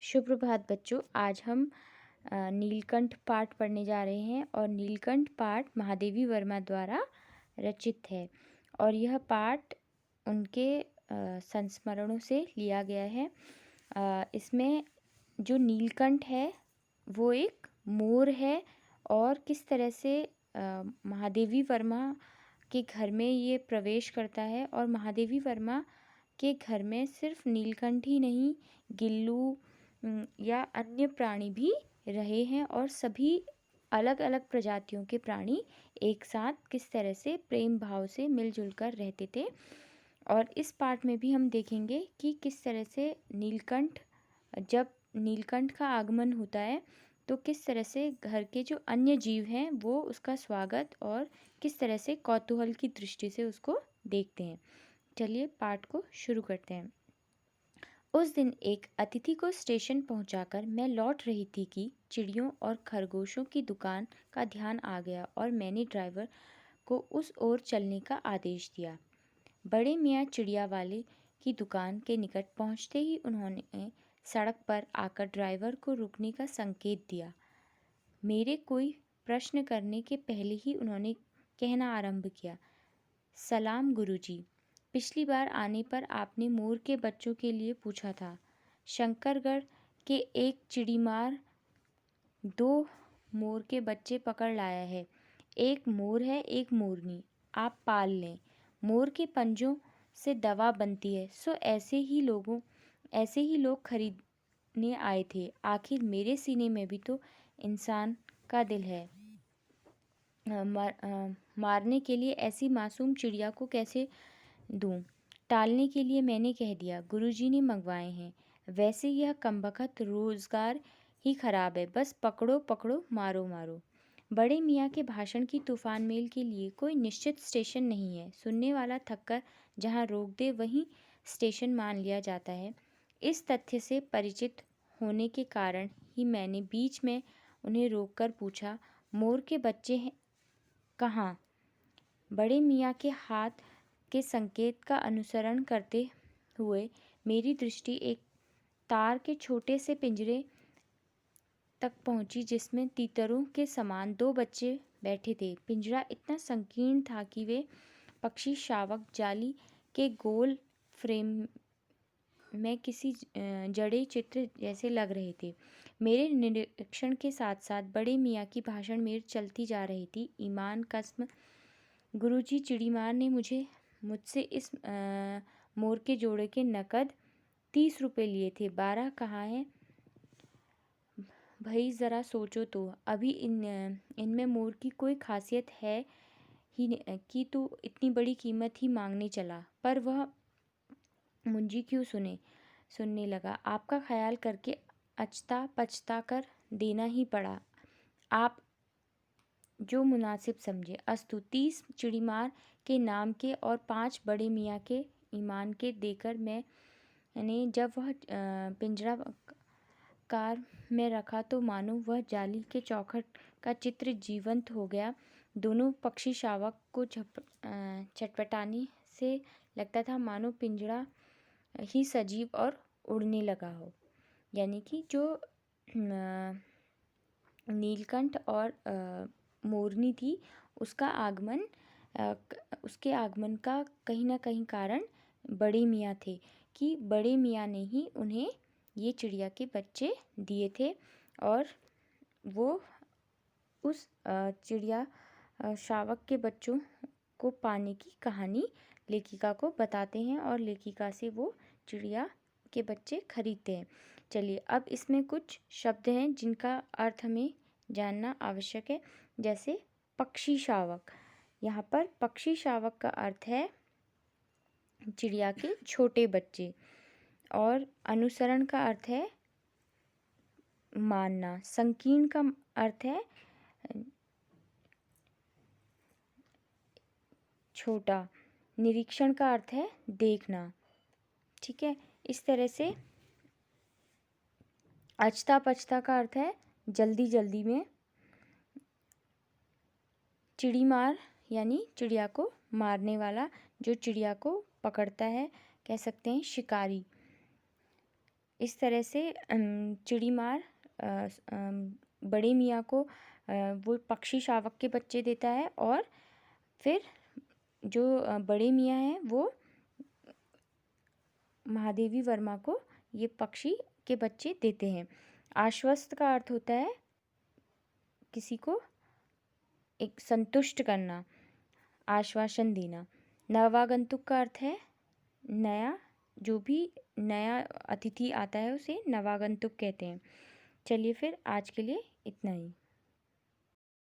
सुप्रभात बच्चों। आज हम नीलकंठ पाठ पढ़ने जा रहे हैं और नीलकंठ पाठ महादेवी वर्मा द्वारा रचित है और यह पाठ उनके संस्मरणों से लिया गया है। इसमें जो नीलकंठ है वो एक मोर है और किस तरह से महादेवी वर्मा के घर में ये प्रवेश करता है और महादेवी वर्मा के घर में सिर्फ नीलकंठ ही नहीं, गिल्लू या अन्य प्राणी भी रहे हैं और सभी अलग अलग प्रजातियों के प्राणी एक साथ किस तरह से प्रेम भाव से मिलजुल कर रहते थे। और इस पाठ में भी हम देखेंगे कि किस तरह से जब नीलकंठ का आगमन होता है तो किस तरह से घर के जो अन्य जीव हैं वो उसका स्वागत और किस तरह से कौतूहल की दृष्टि से उसको देखते हैं। चलिए पाठ को शुरू करते हैं। उस दिन एक अतिथि को स्टेशन पहुंचाकर मैं लौट रही थी कि चिड़ियों और खरगोशों की दुकान का ध्यान आ गया और मैंने ड्राइवर को उस ओर चलने का आदेश दिया। बड़े मियाँ चिड़िया वाले की दुकान के निकट पहुंचते ही उन्होंने सड़क पर आकर ड्राइवर को रुकने का संकेत दिया। मेरे कोई प्रश्न करने के पहले ही उन्होंने कहना आरंभ किया, सलाम गुरुजी। पिछली बार आने पर आपने मोर के बच्चों के लिए पूछा था। शंकरगढ़ के एक चिड़ीमार 2 मोर के बच्चे पकड़ लाया है। एक मोर है, एक मोरनी। आप पाल लें। मोर के पंजों से दवा बनती है, सो ऐसे ही लोग खरीदने आए थे। आखिर मेरे सीने में भी तो इंसान का दिल है। मारने के लिए ऐसी मासूम चिड़िया को कैसे दूं? टालने के लिए मैंने कह दिया, गुरुजी ने मंगवाए हैं। वैसे यह कमबख्त रोजगार ही खराब है, बस पकड़ो पकड़ो, मारो मारो। बड़े मियाँ के भाषण की तूफान मेल के लिए कोई निश्चित स्टेशन नहीं है। सुनने वाला थककर जहाँ रोक दे वहीं स्टेशन मान लिया जाता है। इस तथ्य से परिचित होने के कारण ही मैंने बीच में उन्हें रोककर पूछा, मोर के बच्चे हैं कहाँ? बड़े मियाँ के हाथ के संकेत का अनुसरण करते हुए मेरी दृष्टि एक तार के छोटे से पिंजरे तक पहुंची जिसमें तीतरों के समान 2 बच्चे बैठे थे। पिंजरा इतना संकीर्ण था कि वे पक्षी शावक जाली के गोल फ्रेम में किसी जड़े चित्र जैसे लग रहे थे। मेरे निरीक्षण के साथ साथ बड़े मियाँ की भाषण में चलती जा रही थी। ईमान कसम गुरुजी, चिड़ीमार ने मुझसे इस मोर के जोड़े के नकद 30 रुपये लिए थे। 12 कहाँ हैं भाई, ज़रा सोचो तो। अभी इनमें मोर की कोई खासियत है ही कि तू इतनी बड़ी कीमत ही मांगने चला। पर वह मुंजी क्यों सुनने लगा। आपका ख्याल करके अचता पछता कर देना ही पड़ा। आप जो मुनासिब समझे। अस्तु। 30 चिड़ीमार के नाम के और 5 बड़े मियाँ के ईमान के देकर मैंने जब वह पिंजरा कार में रखा तो मानो वह जाली के चौखट का चित्र जीवंत हो गया। दोनों पक्षी शावक को चटपटाने से लगता था मानो पिंजरा ही सजीव और उड़ने लगा हो। यानी कि जो नीलकंठ और मोरनी थी उसके आगमन का कहीं ना कहीं कारण बड़े मियाँ थे कि बड़े मियाँ ने ही उन्हें ये चिड़िया के बच्चे दिए थे और वो उस चिड़िया शावक के बच्चों को पाने की कहानी लेखिका को बताते हैं और लेखिका से वो चिड़िया के बच्चे खरीदते हैं। चलिए, अब इसमें कुछ शब्द हैं जिनका अर्थ हमें जानना आवश्यक है। जैसे पक्षी शावक। यहाँ पर पक्षी शावक का अर्थ है चिड़िया के छोटे बच्चे और अनुसरण का अर्थ है मानना। संकीर्ण का अर्थ है छोटा। निरीक्षण का अर्थ है देखना। ठीक है, इस तरह से अचता पचता का अर्थ है जल्दी जल्दी में। चिड़ीमार यानी चिड़िया को मारने वाला, जो चिड़िया को पकड़ता है, कह सकते हैं शिकारी। इस तरह से चिड़ी मार बड़े मियाँ को वो पक्षी शावक के बच्चे देता है, और फिर जो बड़े मियाँ हैं वो महादेवी वर्मा को ये पक्षी के बच्चे देते हैं। आश्वस्त का अर्थ होता है किसी को एक संतुष्ट करना, आश्वासन देना। नवागंतुक का अर्थ है नया, जो भी नया अतिथि आता है उसे नवागंतुक कहते हैं। चलिए फिर आज के लिए इतना ही।